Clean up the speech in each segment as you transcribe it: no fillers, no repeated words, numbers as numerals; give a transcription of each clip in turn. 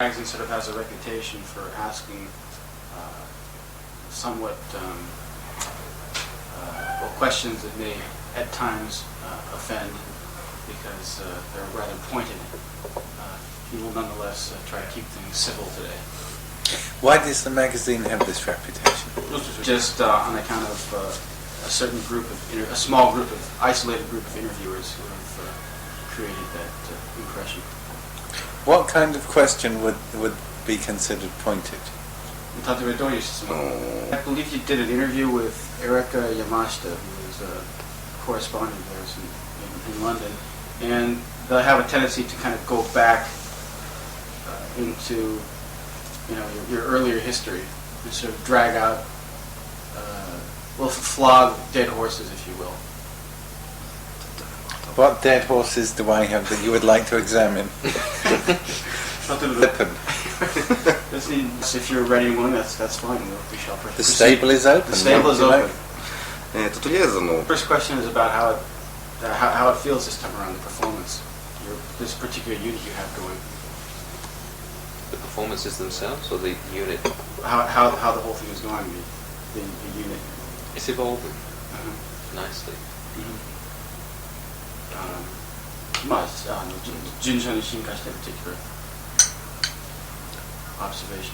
magazine sort of has a reputation for asking somewhat questions that may at times offend because they're rather pointed. You will nonetheless try to keep things civil today. Why does the magazine have this reputation? Just on account of a certain group of, a small group of, isolated group of interviewers who have created that impression. What kind of question would be considered pointed? I believe you did an interview with Erika Yamashita, who is a correspondent of theirs in London, and they'll have a tendency to kind of go back into your earlier history and sort of drag out, flog dead horses, if you will. What dead horses do I have that you would like to examine? If you're ready one, that's fine. We shall proceed. The stable is open. The stable is open. とりあえず First question is about how it feels this time around, the performance. This particular unit you have going. The performances themselves or the unit? How the whole thing is going, the unit. It's evolving nicely. 順調に進化している particular observations.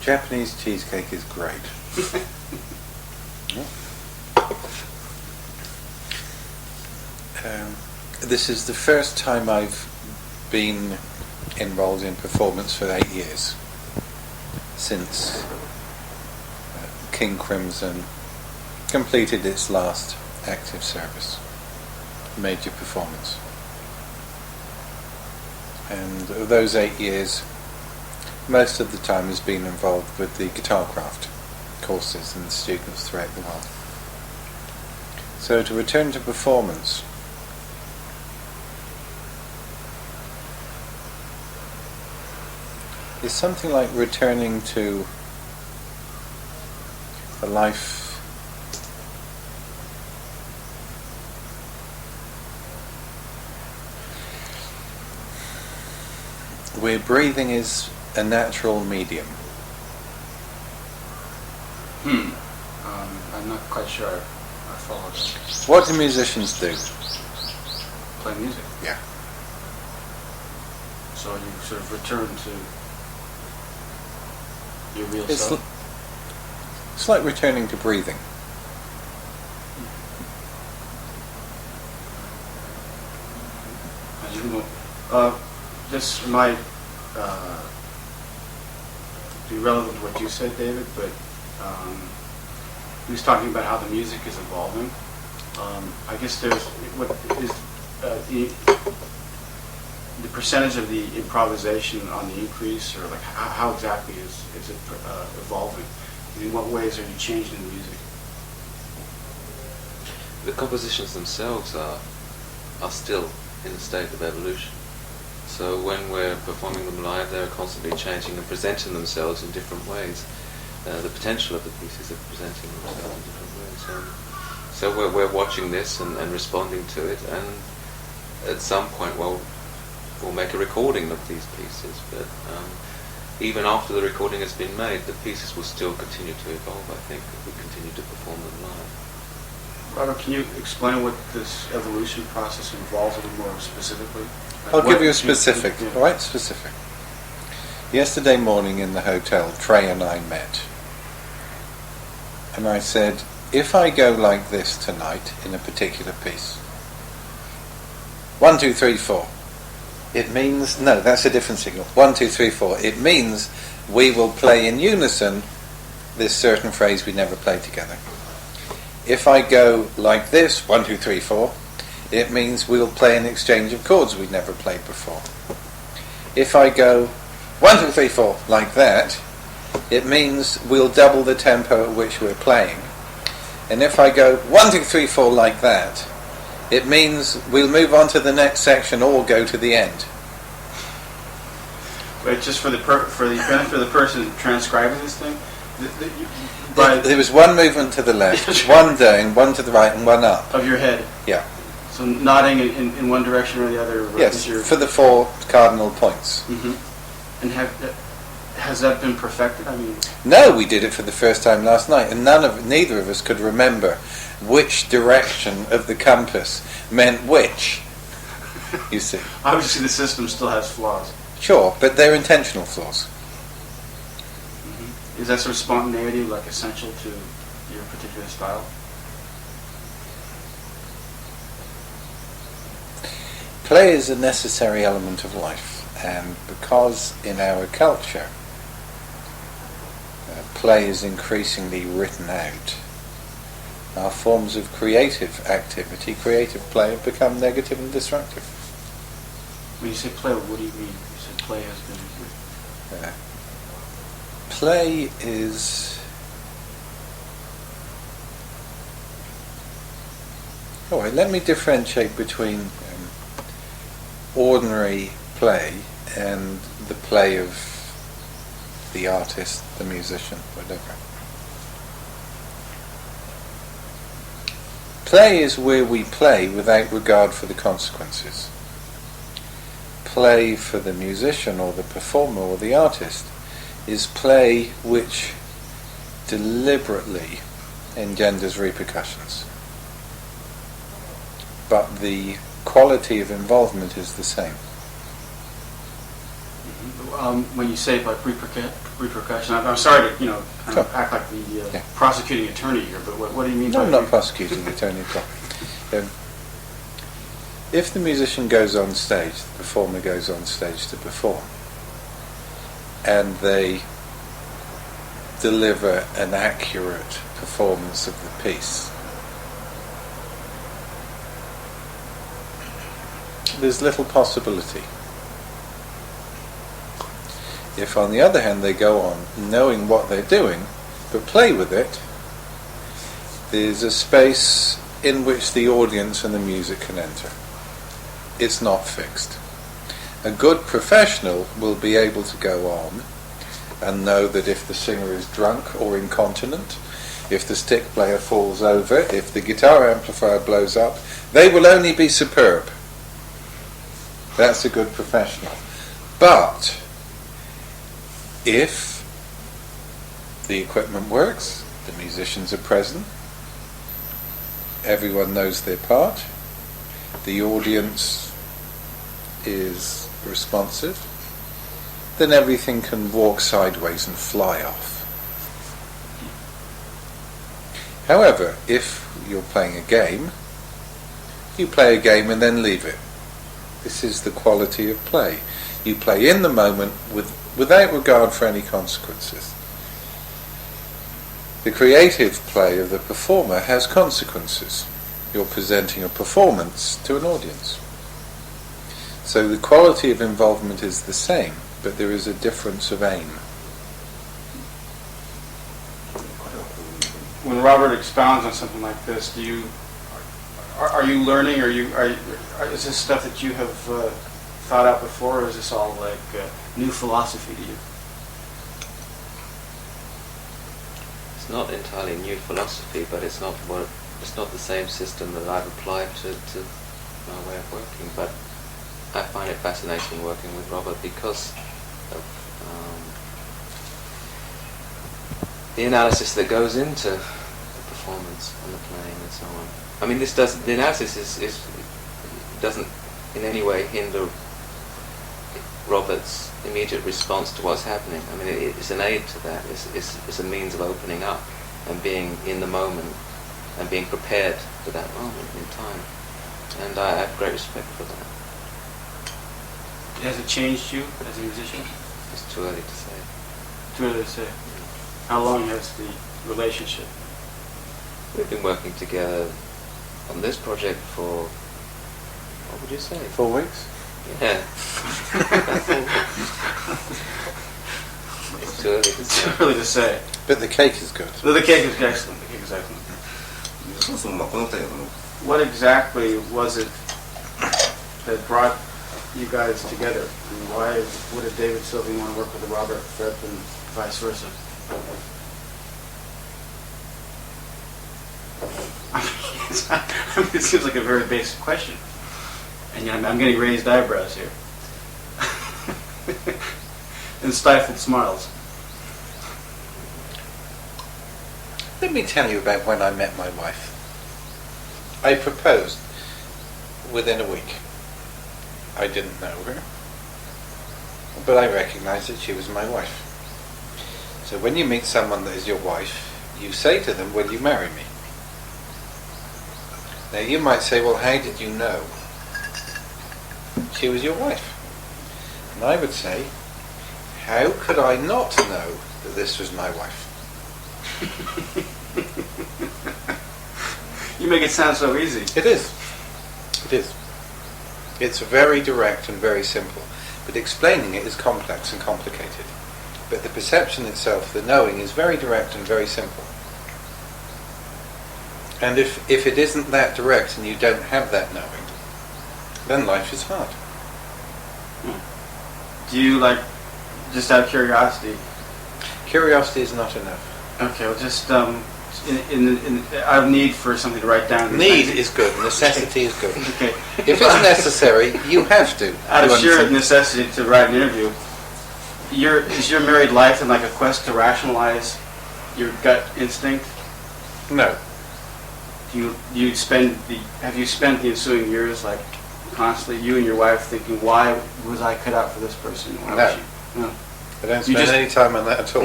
Japanese cheesecake is great. This is the first time I've been involved in performance for 8 years, since King Crimson completed its last active service, major performance. And of those 8 years, most of the time has been involved with the guitar craft courses and the students throughout the world. So to return to performance, is something like returning to a life where breathing is a natural medium. I'm not quite sure I follow that. What do musicians do? Play music. Yeah. So you sort of return to your real It's self. It's like returning to breathing. This might be relevant to what you said, David, but he was talking about how the music is evolving. I guess there's what is the percentage of the improvisation on the increase, or like how exactly is it evolving? In what ways are you changing the music? The compositions themselves are still in a state of evolution. So when we're performing them live, they're constantly changing and presenting themselves in different ways. The potential of the pieces are presenting themselves in different ways. So we're watching this and responding to it, and at some point, we'll make a recording of these pieces. But even after the recording has been made, the pieces will still continue to evolve, I think, if we continue to perform them live. Robert, can you explain what this evolution process involves a little more specifically? I'll give you a specific, right? Specific. Yesterday morning in the hotel, Trey and I met. And I said, if I go like this tonight in a particular piece, 1, 2, 3, 4, it means, no, that's a different signal. 1, 2, 3, 4. It means we will play in unison this certain phrase we never played together. If I go like this, 1, 2, 3, 4, it means we'll play an exchange of chords we've never played before. If I go 1, 2, 3, 4 like that, it means we'll double the tempo at which we're playing. And if I go 1, 2, 3, 4 like that, it means we'll move on to the next section or go to the end. Wait, just for the benefit of the person transcribing this thing, there was one movement to the left, one down, one to the right, and one up. Of your head. Yeah. So nodding in one direction or the other. Yes, for the 4 cardinal points. Mm-hmm. And has that been perfected? I mean, No, we did it for the first time last night, and neither of us could remember which direction of the compass meant which. You see. obviously the system still has flaws. Sure, but they're intentional flaws. Is that sort of spontaneity like essential to your particular style? Play is a necessary element of life, and because in our culture play is increasingly written out, our forms of creative activity, creative play, have become negative and destructive. When you say play, what do you mean? You said play has been... Play is... All right, let me differentiate between ordinary play and the play of the artist, the musician, whatever. Play is where we play without regard for the consequences. Play for the musician or the performer or the artist is play which deliberately engenders repercussions. But the quality of involvement is the same. When you say like repercussion, I'm sorry to kind of act like the prosecuting attorney here, but what do you mean No, by I'm not prosecuting the attorney at all. If the musician goes on stage, the performer goes on stage to perform, and they deliver an accurate performance of the piece, there's little possibility. If on the other hand they go on knowing what they're doing, but play with it, there's a space in which the audience and the music can enter. It's not fixed. A good professional will be able to go on and know that if the singer is drunk or incontinent, if the stick player falls over, if the guitar amplifier blows up, they will only be superb. That's a good professional. But if the equipment works, the musicians are present, everyone knows their part, the audience is responsive, then everything can walk sideways and fly off. However, if you're playing a game, you play a game and then leave it. This is the quality of play. You play in the moment without regard for any consequences. The creative play of the performer has consequences. You're presenting a performance to an audience. So the quality of involvement is the same, but there is a difference of aim. When Robert expounds on something like this, are you learning, or is this stuff that you have thought out before, or is this all like new philosophy to you? It's not entirely new philosophy, but it's not the same system that I've applied to my way of working. But I find it fascinating working with Robert because of the analysis that goes into the performance and the playing and so on. I mean, the analysis doesn't in any way hinder Robert's immediate response to what's happening. I mean, it's an aid to that. It's a means of opening up and being in the moment and being prepared for that moment in time. And I have great respect for that. Has it changed you as a musician? It's too early to say. Too early to say. How long has the relationship? We've been working together on this project for, what would you say? 4 weeks? Yeah. It's too early to say. Too early to say. But the cake is good. The cake is excellent. The cake is excellent. そうそう、まあこの二人はWhat exactly was it that brought you guys together? And why would a David Sylvian want to work with a Robert Fripp and vice versa? I mean, it seems like a very basic question. And yet I'm getting raised eyebrows here. and stifled smiles. Let me tell you about when I met my wife. I proposed within a week. I didn't know her, but I recognized that she was my wife. So when you meet someone that is your wife, you say to them, will you marry me? Now you might say, well, how did you know she was your wife? And I would say, how could I not know that this was my wife? You make it sound so easy. It is. It is. It's very direct and very simple, but explaining it is complex and complicated. But the perception itself, the knowing, is very direct and very simple. And if it isn't that direct and you don't have that knowing, then life is hard. Do you, like, just out of curiosity? Curiosity is not enough. Okay, well, just I have need for something to write down. Need is good. Necessity is good. Okay. If it's necessary, you have to. Out of You sheer understand? necessity to write an interview, is your married life in like a quest to rationalize your gut instinct? No. Have you spent the ensuing years like constantly, you and your wife, thinking, why was I cut out for this person? Why was she? No. I don't You spend just- any time on that at all.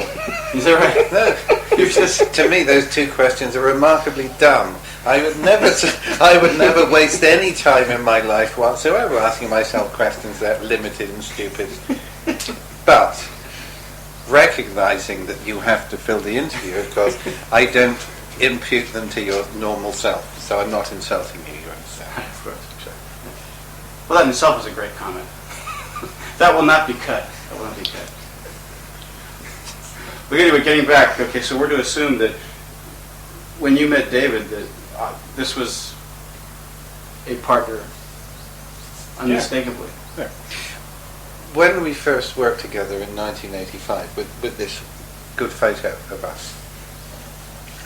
Is that right? No. You're just To me, those two questions are remarkably dumb. I would never waste any time in my life whatsoever asking myself questions that limited and stupid. But recognizing that you have to fill the interview, of course, I don't impute them to your normal self. So I'm not insulting you. You understand? Of course. Well, that in itself is a great comment. That will not be cut. That will not be cut. But anyway, getting back. Okay, so we're to assume that when you met David, that this was a partner, unmistakably. Yeah. When we first worked together in 1985 with this good photo of us,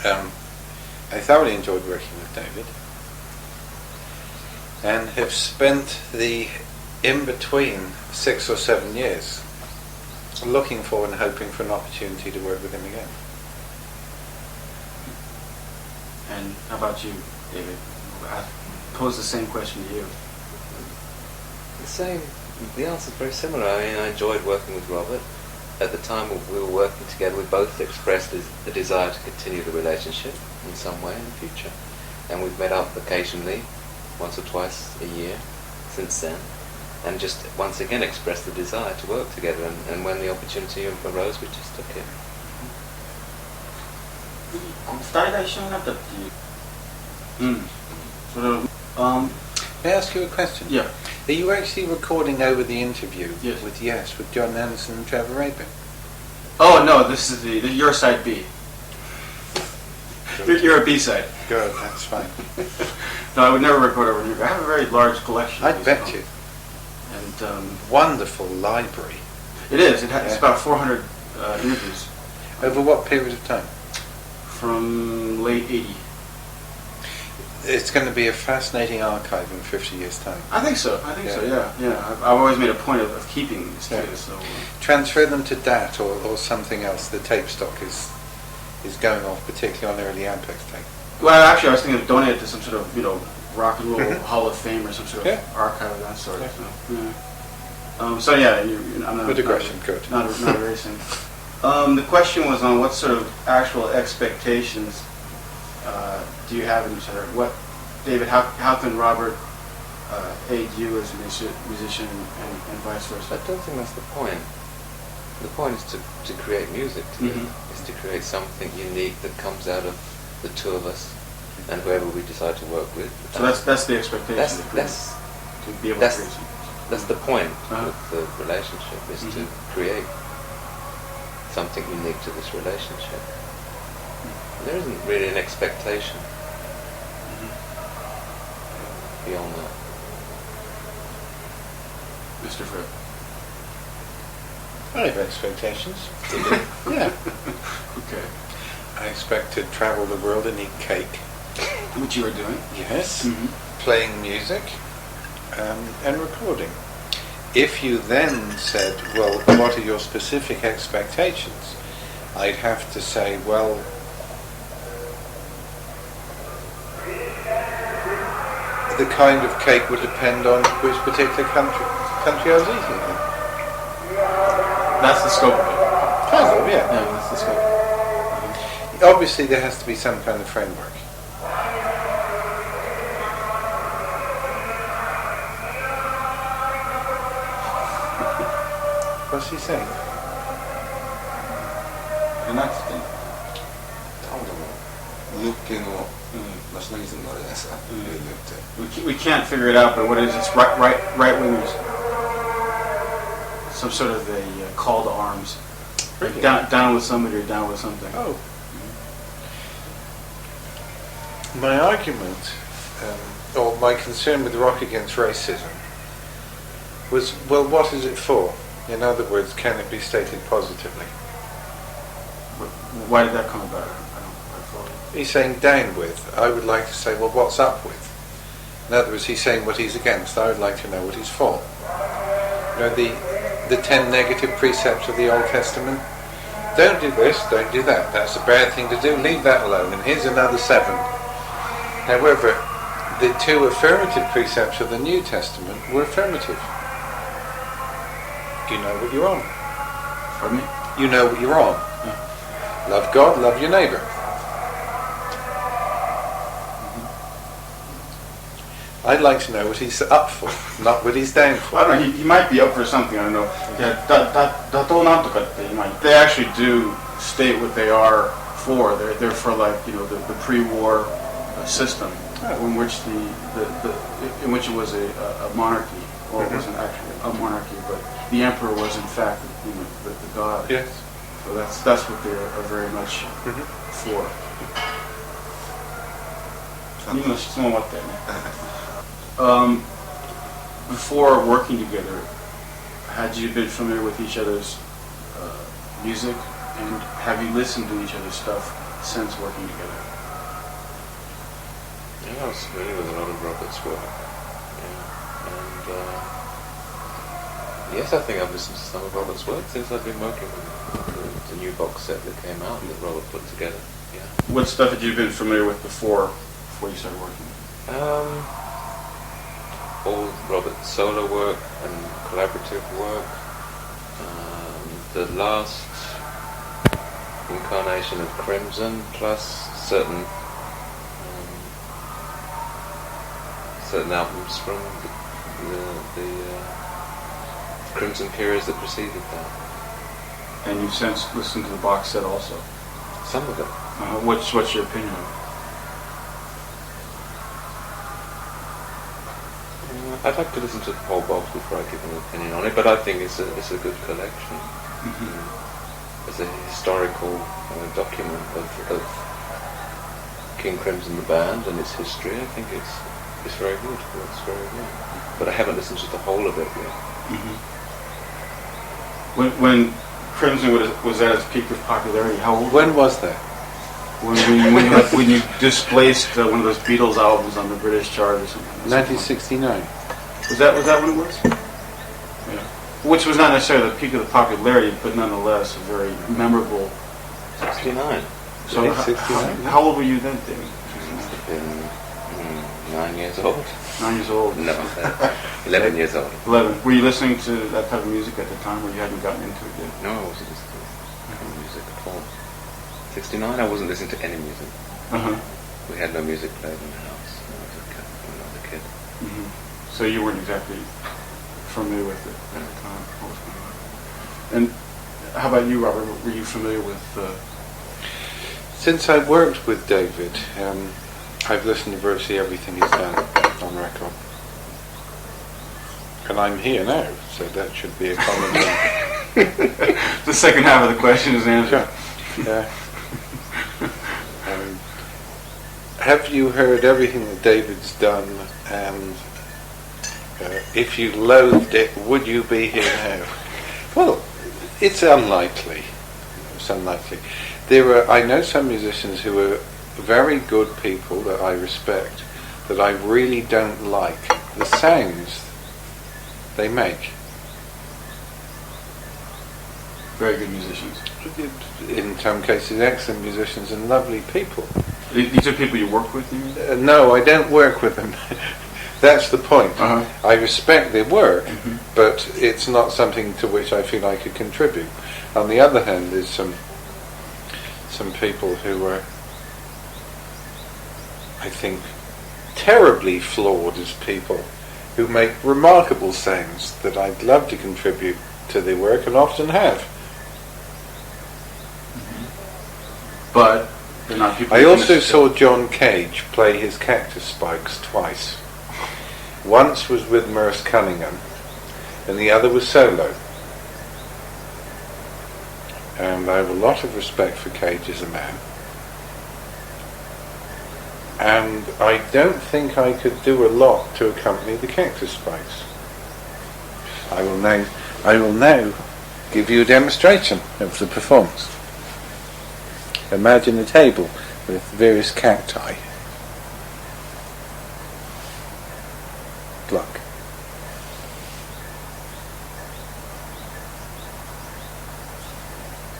I thoroughly enjoyed working with David and have spent the in-between 6 or 7 years looking for and hoping for an opportunity to work with him again. And how about you, David? I pose the same question to you. The answer is very similar. I mean, I enjoyed working with Robert. At the time we were working together, we both expressed a desire to continue the relationship in some way in the future. And we've met up occasionally, once or twice a year since then, and just once again expressed the desire to work together. And when the opportunity arose, we just took it. 二人が一緒になったっていう。それを May I ask you a question? Yeah. Are you actually recording over the interview Yes. with John Anderson and Trevor Rabin? Oh no, this is your side B. You're a B side. Good, that's fine. No, I would never record over here. I have a very large collection. of I these bet films. you. And Wonderful library. it is. It's Yeah. about 400 interviews Over what period of time? from late 80. It's going to be a fascinating archive in 50 years' time. I think so. I think so. Yeah. Yeah. I've always made a point of keeping these too. Yeah. So Transfer them to DAT or something else. The tape stock is going off, particularly on early Ampex tape. well, actually, I was thinking of donating it to some sort of rock and roll Mhm. Hall of Fame or some sort of Yeah. archive of that sort. Yeah. So yeah, I'm not. Good aggression, good. Not erasing. The question was on what sort of actual expectations do you have in each other? What, David? How can Robert aid you as a musician and vice versa? I don't think that's the point. The point is to create music together. Mhm. Is to create something unique that comes out of the two of us and whoever we decide to work with. So that's the expectation. To be able to that's- create something. That's the point Uh-huh. of the relationship, is to Mhm. create something unique to this relationship. There isn't really an expectation beyond that. Mr. Fripp. I have expectations. Yeah. Okay. I expect to travel the world and eat cake. What you are doing? Yes. Mm-hmm. Playing music and recording. if you then said, well, what are your specific expectations? I'd have to say, well, the kind of cake would depend on which particular country I was eating in. That's the scope of it. Kind of, yeah. Yeah, that's the scope. Obviously, there has to be some kind of framework. What's he saying? じゃなくて、多分右翼系のナショナリズムがあるじゃないですか、例によって。We can't figure it out, but what it is, it's right wingers. Some sort of a call to arms. Really? Down with somebody or down with something. Oh. My argument, or my concern with Rock Against Racism, was, well, what is it for? In other words, can it be stated positively? Why did that come about? I don't follow. He's saying down with. I would like to say, well, what's up with? In other words, he's saying what he's against. I would like to know what he's for. You know, the 10 negative precepts of the Old Testament. Don't do this, don't do that. That's a bad thing to do. Leave that alone. And here's another 7. However, the 2 affirmative precepts of the New Testament were affirmative. You know what you're on. Pardon me? You know what you're on. Love God, love your neighbour. I'd like to know what he's up for, not what he's down for. I don't know, he might be up for something, I don't know. They actually do state what they are for. They're for, like, you know, the pre-war system in which in which it was a monarchy. Well, it wasn't actually a monarchy, but the emperor was in fact, you know, the god. Yes. So that's what they are very much for. Before working together, had you been familiar with each other's music, and have you listened to each other's stuff since working together? Yeah, I was familiar with a lot of Robert's work. Yeah. And yes, I think I've listened to some of Robert's work since I've been working with the new box set that came out that Robert put together. Yeah. What stuff had you been familiar with before you started working? All Robert's solo work and collaborative work. The last incarnation of Crimson, plus certain albums from the Crimson periods that preceded that. And you've since listened to the box set also? Some of it. What's your opinion of it? I'd like to listen to the whole box before I give an opinion on it, but I think it's a good collection. As a historical document of King Crimson the band and its history, I think it's very good. It's very good. But I haven't listened to the whole of it yet. When Crimson was at its peak of popularity, how old? When was that? When you displaced one of those Beatles albums on the British chart or something. 1969. Was that when it was? Yeah. Which was not necessarily the peak of the popularity, but nonetheless a very memorable. 69. So how old were you then, David? Must have been 9 years old. 9 years old? No, 11 years old. 11. Were you listening to that type of music at the time, or you hadn't gotten into it yet? No, I wasn't listening to any music at all. 69, I wasn't listening to any music. We had no music played in the house when I was a kid. So you weren't exactly familiar with it at the time. What was going on? And how about you, Robert? Were you familiar with? Since I worked with David, I've listened to virtually everything he's done on record. And I'm here now, so that should be a common thing. The second half of the question is answered. Sure. Yeah. Have you heard everything that David's done, and if you loathed it, would you be here now? Well, it's unlikely. It's unlikely. I know some musicians who are very good people that I respect, that I really don't like the sounds they make. very good musicians. In some cases, excellent musicians and lovely people. These are people you work with, you mean? No, I don't work with them. That's the point. Uh-huh. I respect their work, Mhm. but it's not something to which I feel I could contribute. On the other hand, there's some people who are, I think, terribly flawed as people, who make remarkable sounds that I'd love to contribute to their work and often have. But they're not people. I you can also necessarily- saw John Cage play his Cactus Spikes twice. Once was with Merce Cunningham, and the other was solo. And I have a lot of respect for Cage as a man. And I don't think I could do a lot to accompany the Cactus Spikes. I will now give you a demonstration of the performance. Imagine a table with various cacti. Pluck.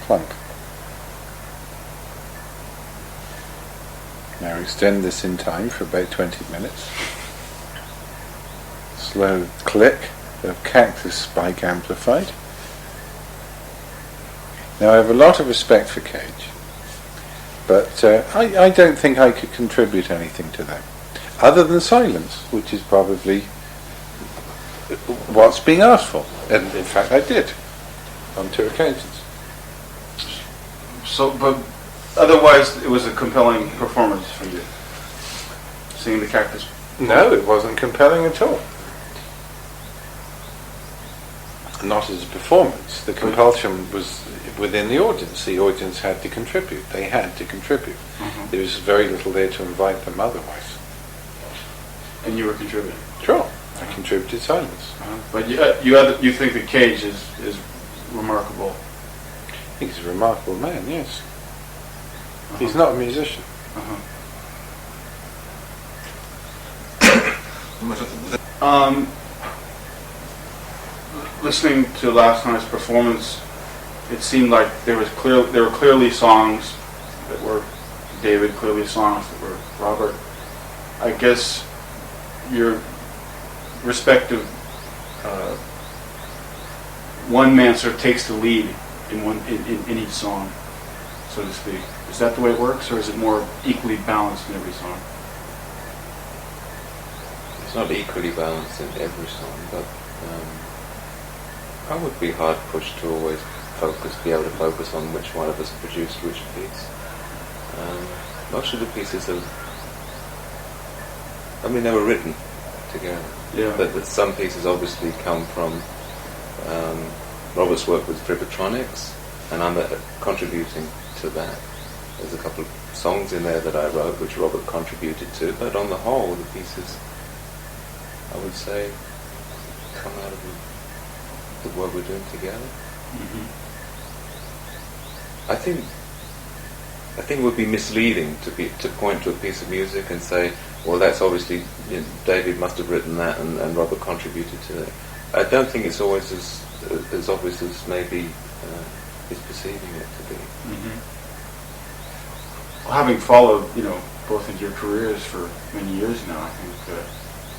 Plunk. Now extend this in time for about 20 minutes. Slow click of cactus spike amplified. Now I have a lot of respect for Cage, but I don't think I could contribute anything to that, other than silence, which is probably what's being asked for. And in fact I did, on 2 occasions. So, but otherwise, it was a compelling performance for you. Singing the Cactus. No, it wasn't compelling at all. Not as a performance. The compulsion was within the audience. The audience had to contribute. They had to contribute. Mhm. There was very little there to invite them otherwise. And you were contributing. Sure, I contributed silence. But you think that Cage is remarkable. He's a remarkable man, yes. He's not a musician. 今ちょっと難しい Listening to last night's performance, it seemed like there were clearly songs that were David, clearly songs that were Robert. I guess your respective one man sort of takes the lead in each song, so to speak. Is that the way it works, or is it more equally balanced in every song? It's not equally balanced in every song, but I would be hard pushed to always be able to focus on which one of us produced which piece. Most of the pieces they were written together. Yeah. But some pieces obviously come from Robert's work with Frippatronics, and I'm contributing to that. There's a couple of songs in there that I wrote which Robert contributed to, but on the whole the pieces, I would say, come out of the work we're doing together. Mm-hmm. I think it would be misleading to point to a piece of music and say, well, that's obviously, David must have written that and Robert contributed to it. I don't think it's always as obvious as maybe he's perceiving it to be. Mm-hmm. Well, having followed, both of your careers for many years now, I think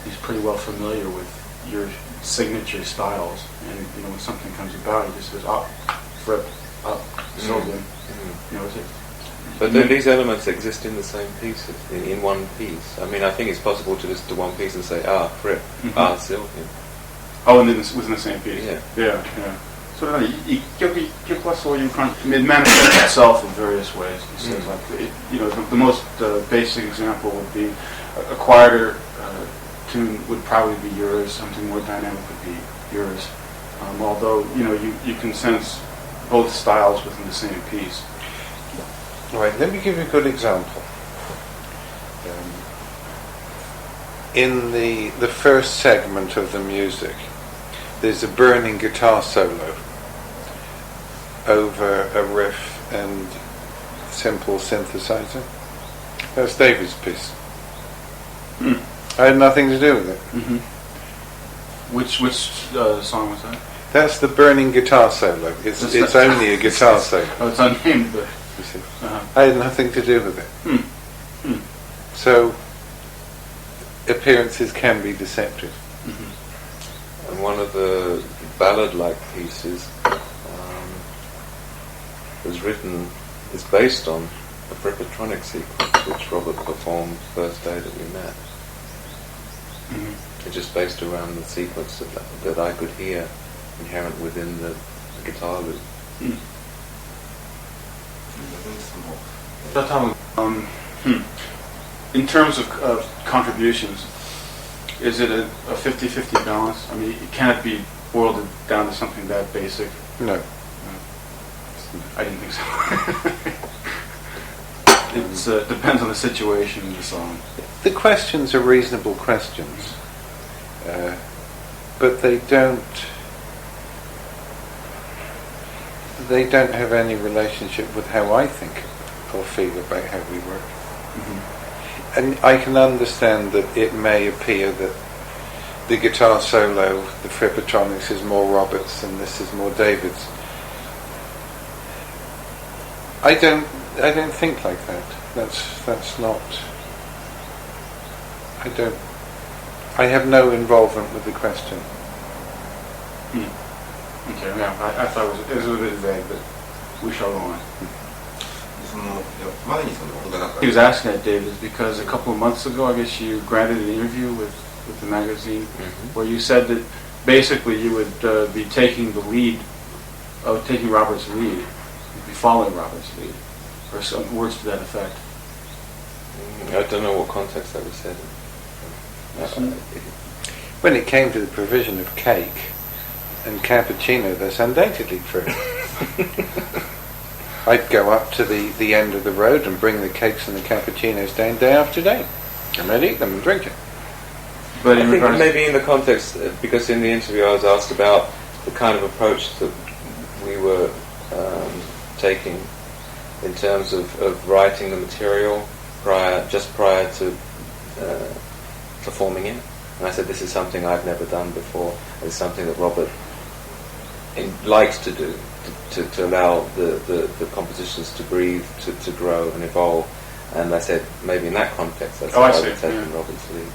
he's pretty well familiar with your signature styles. And when something comes about, he just says, "Up, Fripp, up, Sylvian." Is it? But then these elements exist in the same piece, in one piece. I think it's possible to listen to one piece and say, Fripp, Sylvian. Oh, and then it was in the same piece. Yeah. Yeah. So it manifests itself in various ways. He says, the most basic example would be a quieter tune would probably be yours. Something more dynamic would be yours. Although you can sense both styles within the same piece. Right, let me give you a good example. In the first segment of the music, there's a burning guitar solo over a riff and simple synthesizer. That's David's piece. I had nothing to do with it. Mm-hmm. Which song was that? That's the burning guitar solo. It's only a guitar solo. Oh, it's unnamed, but You see. uh-huh. I had nothing to do with it. So appearances can be deceptive. And one of the ballad-like pieces is based on a Frippatronic sequence which Robert performed first day that we met. It's just based around the sequence that I could hear inherent within the guitar loop. In terms of contributions, is it a 50-50 balance? I mean, can it be boiled down to something that basic? No. I didn't think so. It depends on the situation in the song. The questions are reasonable questions, but they don't have any relationship with how I think or feel about how we work. And I can understand that it may appear that the guitar solo, the Frippatronics, is more Robert's and this is more David's. I don't think like that. That's not. I have no involvement with the question. Okay, yeah, I thought it was a bit vague, but we shall go on. He was asking that, David, because a couple of months ago, I guess you granted an interview with the magazine where you said that basically you would be taking the lead, taking Robert's lead, you'd be following Robert's lead, or some words to that effect. I don't know what context that was said in. When it came to the provision of cake and cappuccino, that's undoubtedly true. I'd go up to the end of the road and bring the cakes and the cappuccinos down day after day, and I'd eat them and drink it. But I think maybe in the context, because in the interview I was asked about the kind of approach that we were taking in terms of writing the material prior to performing it. And I said, this is something I've never done before. It's something that Robert likes to do, to allow the compositions to breathe, to grow and evolve. And I said, maybe in that context, that's why I would take in Robert's lead.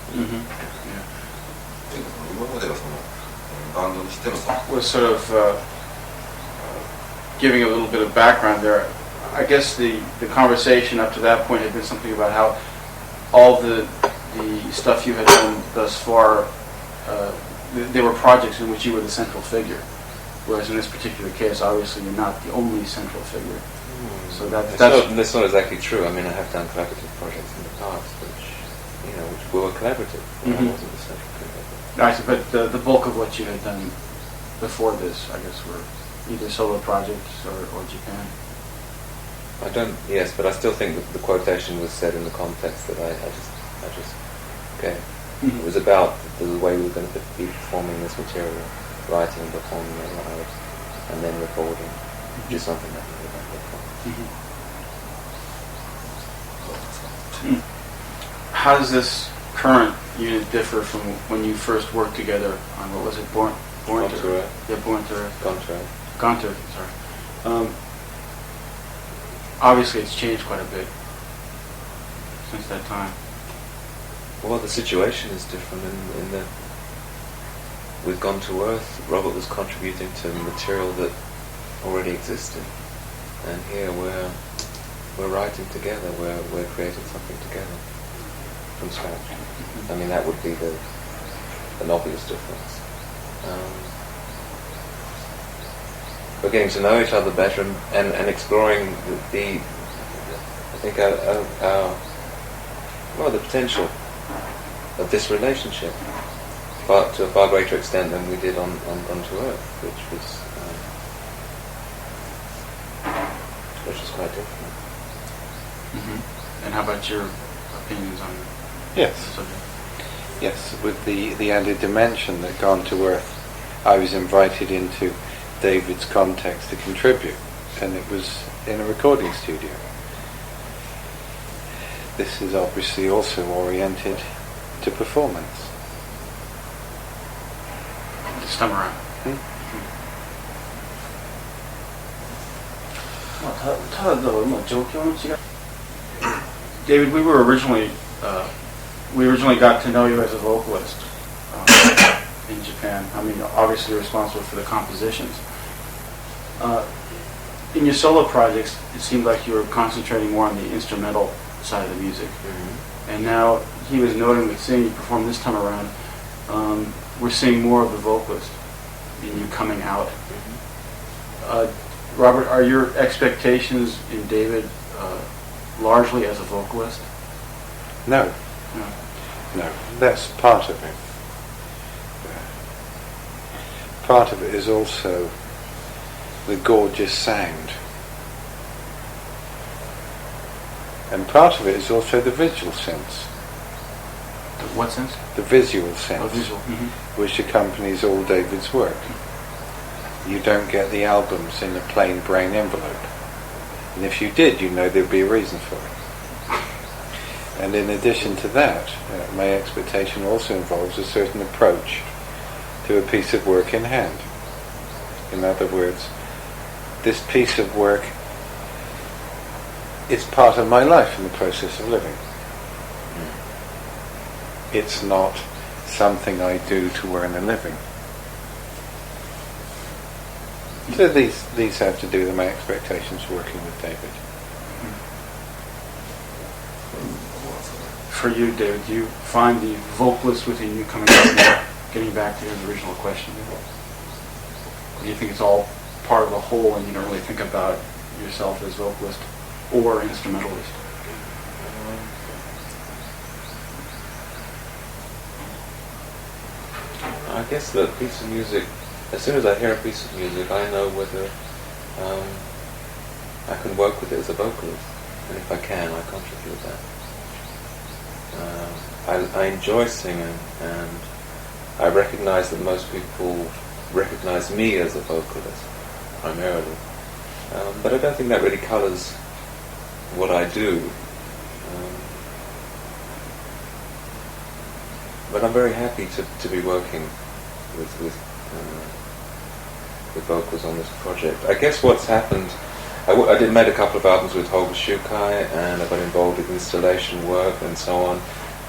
Was sort of giving a little bit of background there. I guess the conversation up to that point had been something about how all the stuff you had done thus far, there were projects in which you were the central figure. Whereas in this particular case, obviously, you're not the only central figure. So that's not exactly true. I mean, I have done collaborative projects in the past, which were collaborative. I wasn't the central figure. I see, but the bulk of what you had done before this, I guess, were either solo projects or Japan. Yes, but I still think that the quotation was said in the context that I just gave. It was about the way we were going to be performing this material, writing and performing it live, and then recording, which is something that we've done before. How does this current unit differ from when you first worked together on, what was it, Born to Earth? Yeah, Born to Earth. Gone to Earth, sorry. Obviously it's changed quite a bit since that time. Well, the situation is different in that with Gone to Earth, Robert was contributing to material that already existed, and here we're writing together. We're creating something together from scratch. I mean, that would be an obvious difference. We're getting to know each other better and exploring the potential of this relationship, but to a far greater extent than we did on Gone to Earth, which was quite different. And how about your opinions on Yes. the subject? Yes, with the added dimension that Gone to Earth, I was invited into David's context to contribute, and it was in a recording studio. This is obviously also oriented to performance. This time around. ただ状況の違い。David, we originally got to know you as a vocalist in Japan. I mean, obviously you're responsible for the compositions. In your solo projects, it seemed like you were concentrating more on the instrumental side of the music. Mm-hmm. And now he was noting that seeing you perform this time around, we're seeing more of the vocalist in you coming out. Mm-hmm. Robert, are your expectations in David largely as a vocalist? No. No, that's part of it. Part of it is also the gorgeous sound. And part of it is also the visual sense. What sense? The visual sense, visual. Mm-hmm. Which accompanies all David's work. You don't get the albums in a plain brain envelope. And if you did, you know there'd be a reason for it. And in addition to that, my expectation also involves a certain approach to a piece of work in hand. In other words, this piece of work is part of my life in the process of living. It's not something I do to earn a living. So these have to do with my expectations working with David. For you, David, do you find the vocalist within you coming out more, getting back to your original question? Or do you think it's all part of a whole and you don't really think about yourself as vocalist or instrumentalist? I guess the piece of music, as soon as I hear a piece of music, I know whether I can work with it as a vocalist. And if I can, I contribute that. I enjoy singing, and I recognize that most people recognize me as a vocalist, primarily. But I don't think that really colours what I do. But I'm very happy to be working with vocals on this project. I guess what's happened, I made a couple of albums with Holger Shukai, and I got involved with installation work and so on.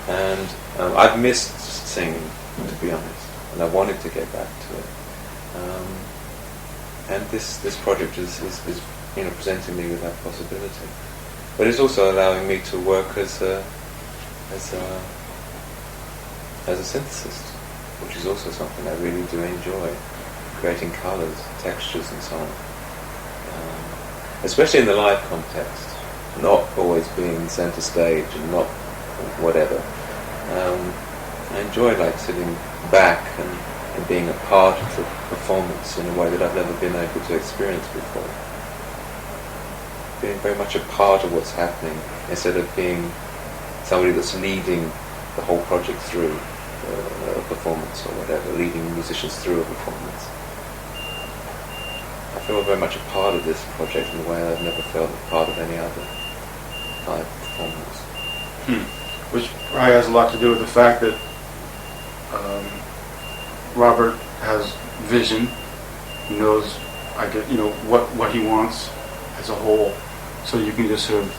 And I've missed singing, to be honest, and I wanted to get back to it. And this project is presenting me with that possibility. But it's also allowing me to work as a synthesist, which is also something I really do enjoy, creating colours, textures and so on. Especially in the live context, not always being centre stage and not whatever. I enjoy sitting back and being a part of the performance in a way that I've never been able to experience before. Being very much a part of what's happening instead of being somebody that's leading the whole project through a performance or whatever, leading musicians through a performance. I feel very much a part of this project in a way I've never felt a part of any other live performance. Which probably has a lot to do with the fact that Robert has vision. He knows, what he wants as a whole, so you can just sort of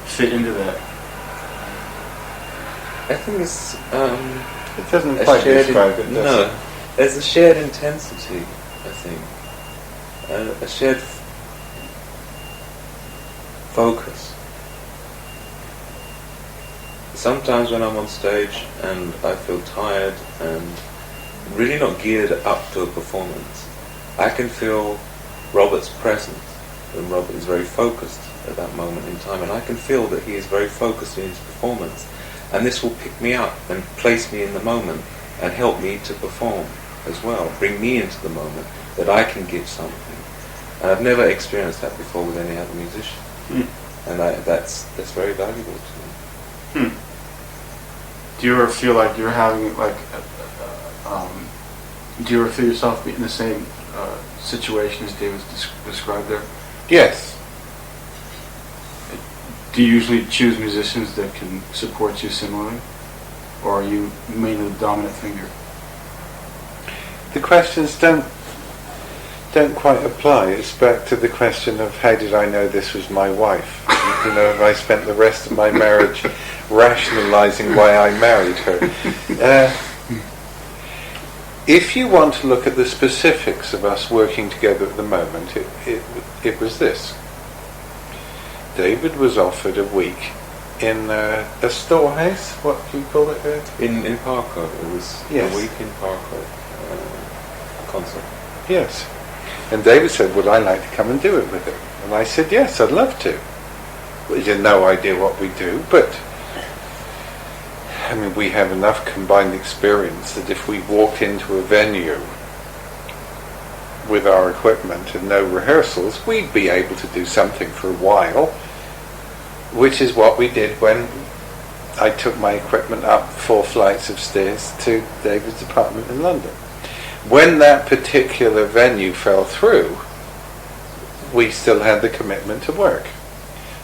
fit into that. I think it's it doesn't quite describe it, does no, it? There's a shared intensity, I think, a shared focus. Sometimes when I'm on stage and I feel tired and really not geared up to a performance, I can feel Robert's presence, and Robert is very focused at that moment in time, and I can feel that he is very focused in his performance, and this will pick me up and place me in the moment and help me to perform as well, bring me into the moment, that I can give something. And I've never experienced that before with any other musician, and that's very valuable to me. Do you ever feel like you're having do you ever feel yourself in the same situation as David described there? Yes. Do you usually choose musicians that can support you similarly, or are you mainly the dominant figure? The questions don't don't quite apply. It's back to the question of how did I know this was my wife? You know, have I spent the rest of my marriage rationalising why I married her? If you want to look at the specifics of us working together at the moment, it was this. David was offered a week in a storehouse. What do you call it? In Parco, it was Yes. a week in Parco concert. Yes. And David said, would I like to come and do it with him? And I said, yes, I'd love to. We had no idea what we do, but I mean, we have enough combined experience that if we walked into a venue with our equipment and no rehearsals, we'd be able to do something for a while, which is what we did when I took my equipment up 4 flights of stairs to David's apartment in London. When that particular venue fell through, we still had the commitment to work.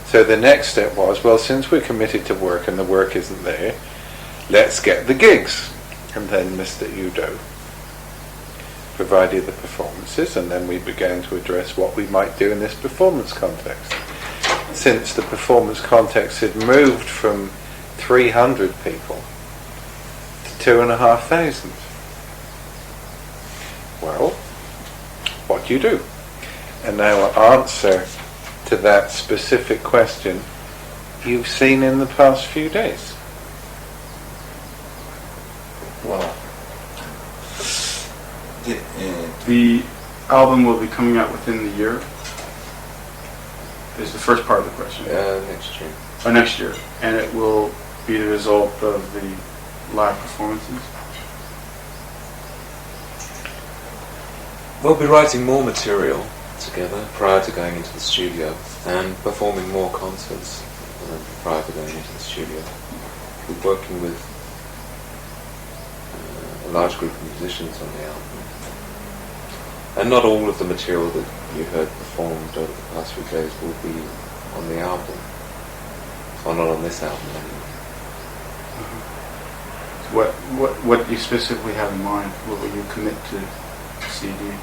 So the next step was, well, since we're committed to work and the work isn't there, let's get the gigs. And then Mr. Udo provided the performances, and then we began to address what we might do in this performance context. Since the performance context had moved from 300 people to 2,500. Well, what do you do? And our answer to that specific question you've seen in the past few days. Well, The album will be coming out within the year, is the first part of the question. Next year. Or next year. And it will be the result of the live performances. We'll be writing more material together prior to going into the studio and performing more concerts prior to going into the studio. We're working with a large group of musicians on the album. And not all of the material that you heard performed over the past few days will be on the album. Or not on this album anyway. What do you specifically have in mind? What will you commit to CD?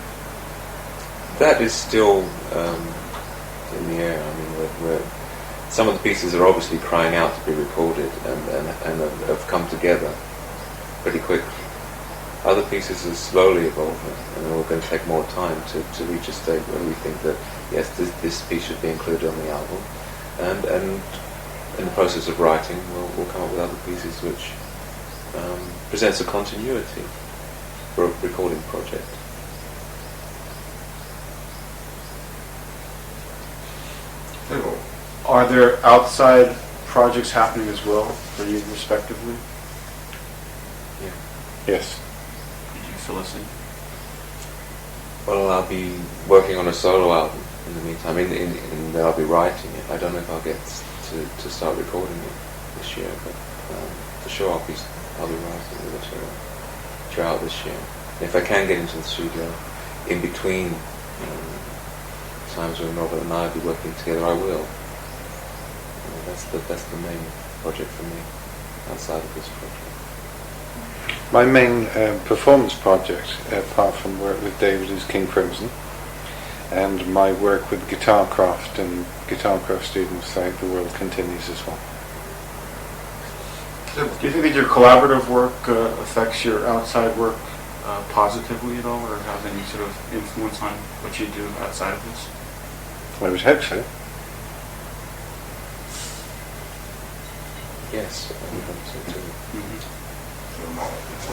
That is still in the air. I mean, we're some of the pieces are obviously crying out to be recorded and have come together pretty quickly. Other pieces are slowly evolving, and we're going to take more time to reach a state where we think that yes, this piece should be included on the album, and in the process of writing, we'll come up with other pieces which presents a continuity for a recording project. Are there outside projects happening as well for you respectively? Yes. Could you fill us in? Well, I'll be working on a solo album in the meantime, and I'll be writing it. I don't know if I'll get to start recording it this year, but for sure I'll be writing the material throughout this year. If I can get into the studio in between times when Robert and I will be working together, I will. That's the main project for me outside of this project. My main performance project, apart from work with David, is King Crimson, and my work with Guitarcraft and Guitarcraft students throughout the world continues as well. Do you think that your collaborative work affects your outside work positively at all, or has any sort of influence on what you do outside of this? I would hope so. Yes, I would hope so too. まあ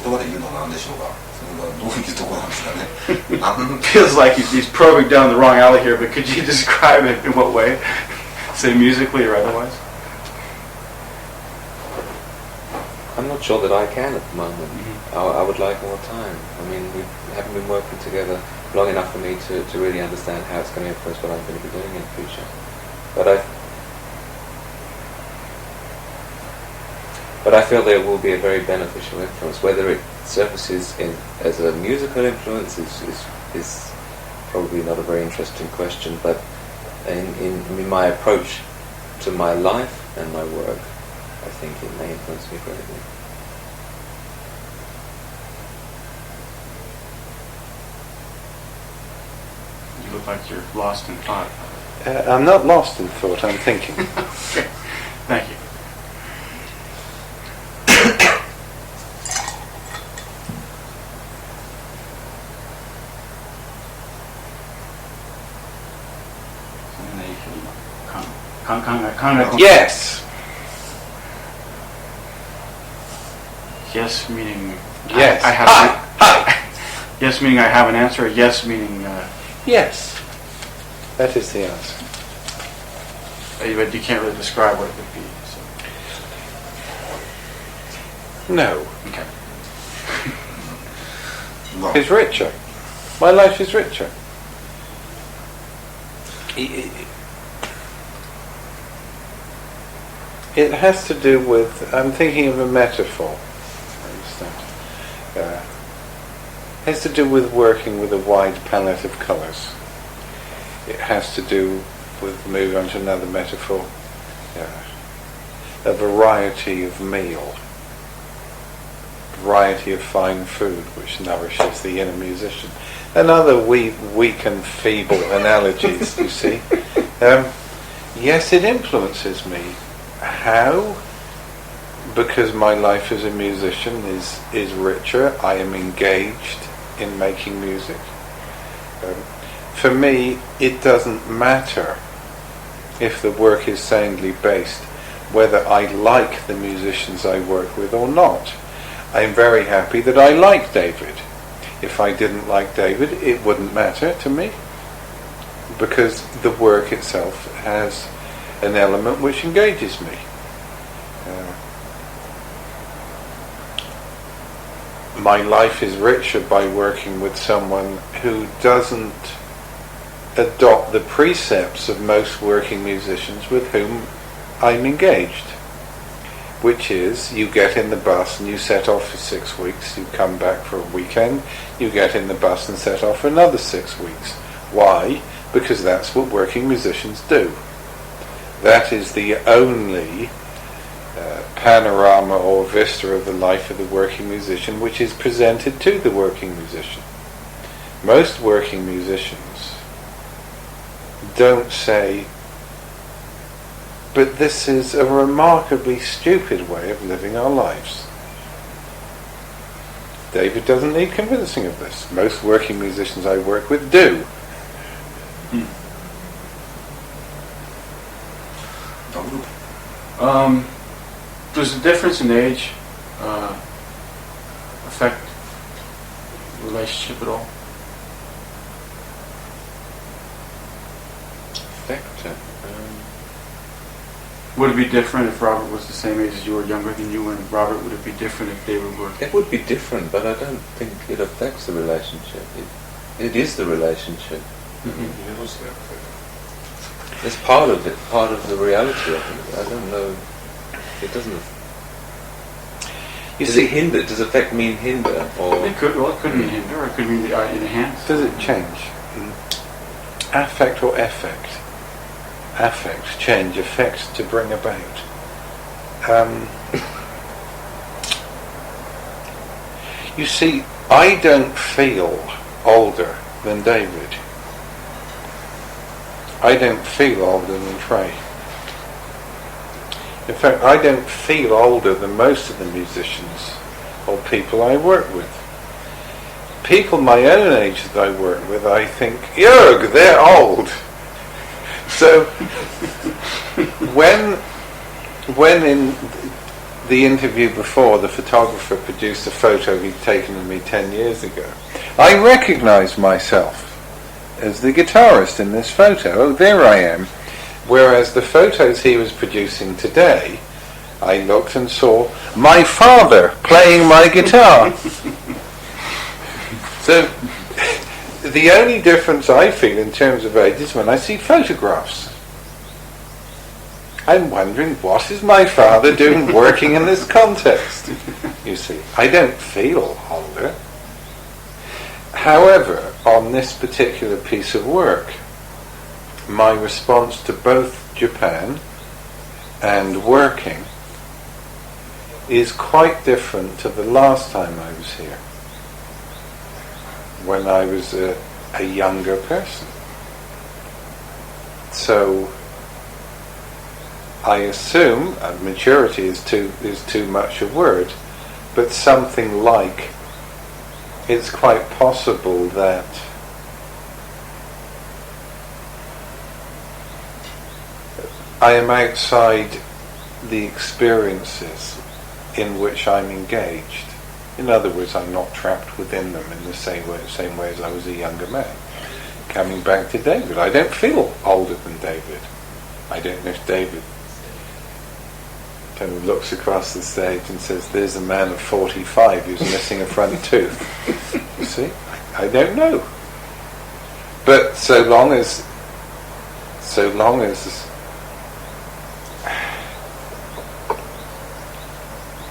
言葉で言うのは何でしょうか。それはどういうところなんですかね。なん Feels like he's probing down the wrong alley here, but could you describe it in what way? Say musically or otherwise? I'm not sure that I can at the moment. I would like more time. I mean, we haven't been working together long enough for me to really understand how it's going to influence what I'm going to be doing in the future. But I feel there will be a very beneficial influence. Whether it surfaces as a musical influence is probably not a very interesting question, but in my approach to my life and my work, I think it may influence me greatly. look like you're lost in thought. I'm not lost in thought, I'm thinking. Okay, thank you. Yes. Yes meaning Yes. I have Hi. yes meaning I have an answer. Yes meaning Yes. That is the answer. but you can't really describe what it would be. So. No. Okay. No. It's richer. My life is richer. It has to do with, I'm thinking of a metaphor, I understand. It has to do with working with a wide palette of colours. It has to do with, moving on to another metaphor, a variety of meal, variety of fine food which nourishes the inner musician. And other weak and feeble analogies, you see. Yes, it influences me. How? Because my life as a musician is richer. I am engaged in making music. For me, it doesn't matter if the work is soundly based, whether I like the musicians I work with or not. I'm very happy that I like David. If I didn't like David, it wouldn't matter to me, because the work itself has an element which engages me. My life is richer by working with someone who doesn't adopt the precepts of most working musicians with whom I'm engaged, which is you get in the bus and you set off for 6 weeks, you come back for a weekend, you get in the bus and set off for another 6 weeks. Why? Because that's what working musicians do. That is the only panorama or vista of the life of the working musician which is presented to the working musician. Most working musicians don't say, but this is a remarkably stupid way of living our lives. David doesn't need convincing of this. Most working musicians I work with do. Does the difference in age affect the relationship at all? Factor. Would it be different if Robert was the same age as you or younger than you? And Robert, would it be different if David were? It would be different, but I don't think it affects the relationship. It is the relationship. It's part of it, part of the reality of it. I don't know. It doesn't. Does it hinder? Does affect mean hinder? Or It could. Well, it could mean hinder, or it could mean enhance. Does it change? Affect or effect? Affect, change, effect to bring about. You see, I don't feel older than David. I don't feel older than Trey. In fact, I don't feel older than most of the musicians or people I work with. People my own age that I work with, I think, Jörg, they're old. So, when in the interview before, the photographer produced a photo he'd taken of me 10 years ago, I recognised myself as the guitarist in this photo. Oh, there I am. Whereas the photos he was producing today, I looked and saw my father playing my guitar. So, the only difference I feel in terms of age is when I see photographs. I'm wondering, what is my father doing working in this context? You see, I don't feel older. However, on this particular piece of work, my response to both Japan and working is quite different to the last time I was here, when I was a younger person. So I assume maturity is too much a word, but something like, it's quite possible that I am outside the experiences in which I'm engaged. In other words, I'm not trapped within them in the same way as I was a younger man. Coming back to David, I don't feel older than David. I don't know if David kind of looks across the stage and says, there's a man of 45 who's missing a front tooth. You see? I don't know. But so long as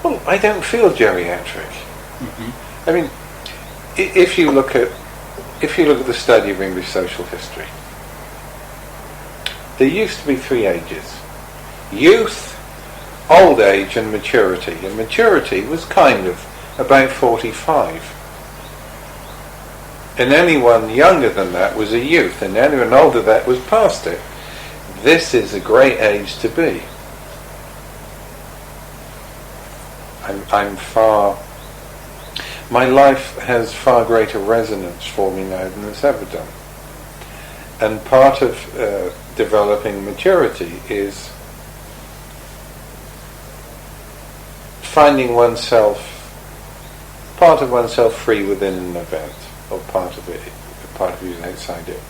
well, I don't feel geriatric. Mm-hmm. I mean, if you look at the study of English social history, there used to be 3 ages: youth, old age, and maturity. And maturity was kind of about 45. And anyone younger than that was a youth, and anyone older than that was past it. This is a great age to be. My life has far greater resonance for me now than it's ever done. And part of developing maturity is finding part of oneself free within an event, or part of you is outside it.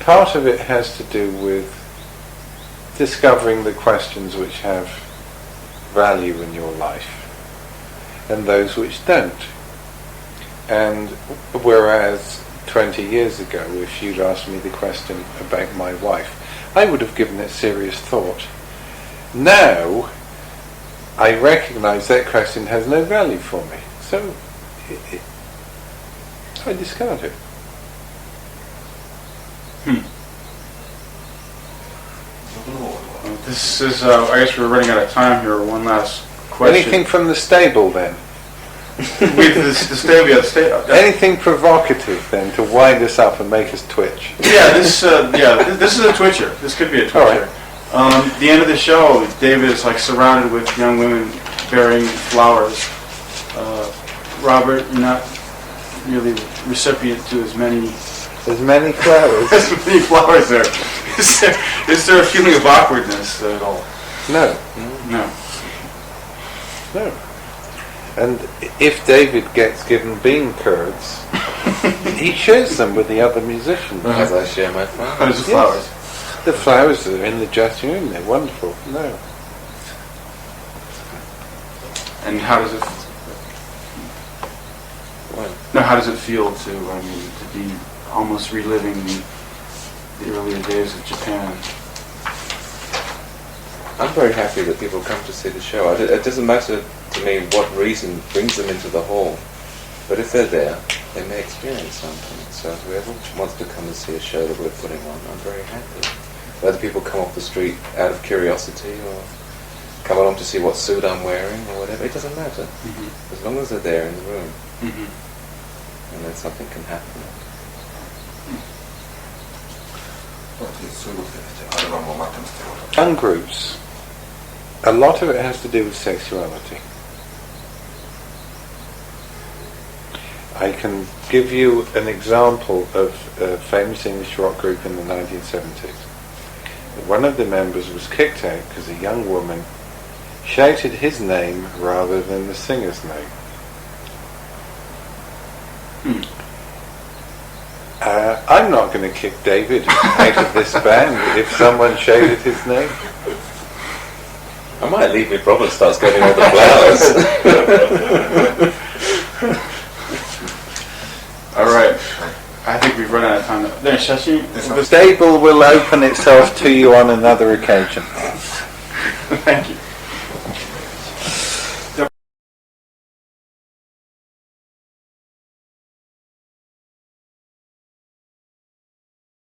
Part of it has to do with discovering the questions which have value in your life and those which don't. And whereas 20 years ago, if you'd asked me the question about my wife, I would have given it serious thought. Now I recognise that question has no value for me, so I discard it. This is, I guess we're running out of time here. One last question. Anything from the stable then? With the stable, yeah, the stable. Anything provocative then to wind us up and make us twitch? Yeah, this is a twitcher. This could be a twitcher. Right. The end of the show, David is like surrounded with young women bearing flowers. Robert, you're not really recipient to as many flowers. As many flowers there. Is there a feeling of awkwardness at all? No. And if David gets given bean curds, he shares them with the other musicians. As I share my flowers. There's the flowers. The flowers are in the dressing room. They're wonderful. No. And how does it? No, how does it feel to be almost reliving the earlier days of Japan? I'm very happy that people come to see the show. It doesn't matter to me what reason brings them into the hall, but if they're there, they may experience something. So whoever wants to come and see a show that we're putting on, I'm very happy. Whether people come off the street out of curiosity or come along to see what suit I'm wearing or whatever, it doesn't matter. Mm-hmm. As long as they're there in the room. Mm-hmm. And then something can happen. Young groups, a lot of it has to do with sexuality. I can give you an example of a famous English rock group in the 1970s. One of the members was kicked out because a young woman shouted his name rather than the singer's name. I'm not going to kick David out of this band if someone shouted his name. I might leave my brother starts getting all the flowers. All right. I think we've run out of time. There, Shashi. The stable will open itself to you on another occasion. Thank you.